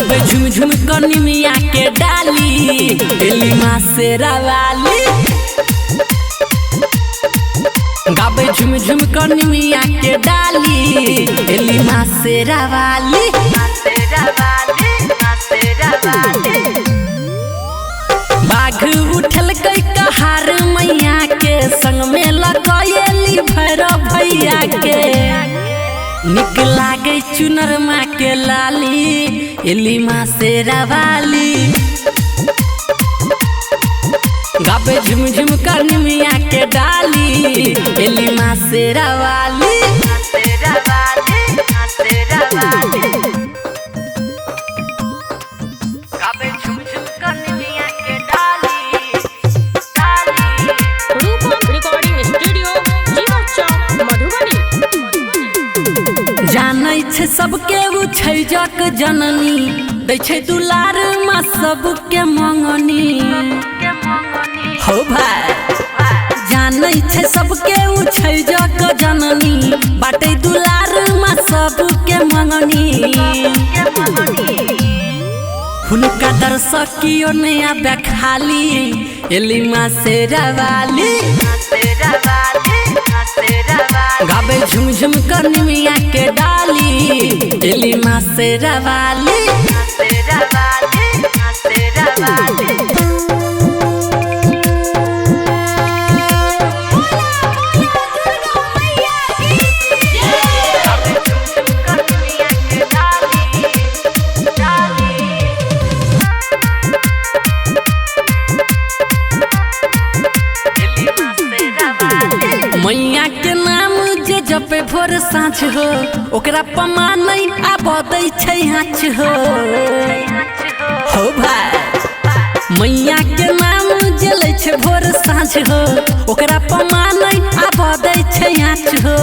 गावे झुम झुम कनी मिया के डाली एली माँ शेरा वाली। गावे झुम झुम कनी मिया के डाली एली माँ शेरा वाली। बाघ उठल कई कहार मैया के संग में लगेली भैरव भैया के। निक लागे चुनर माँ के लाली एली माँ शेरा वाली। गावे झुम झुम कनी मिया के डाली एली माँ शेरा वाली। गावे झुम झुम कनी मिया के डाली रूपम रिकॉर्डिंग स्टूडियो जीवा चौक मधुबनी। जानै छै सबके उ छै जग जननी दै छै दुलार माँ सबके मंगनी। हो भाई जानै छै सबके उ छै जग जननी बाटे दुलार माँ सबके मंगनी। हुनका दर्शक कियो नहीं आबे खाली एली माँ शेरा वाली। गावे झुम झुम कनी मिया के डाली एली माँ शेरा वाली। मैया के नाम जे जपे भोर साँझ हो ओकरा पमा नहीं आबदै छै हाथ हो। हो भाई मैया के नाम जे लै छै भोर साँझ हो ओकरा पमा नहीं आबदै छै हाथ हो।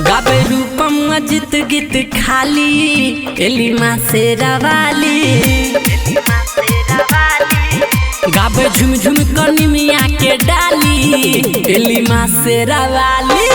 गावे रूपम अजित गीत खाली एली माँ शेरा वाली। गावे झुम झुम कनी मिया के डाली एली माँ शेरा वाली।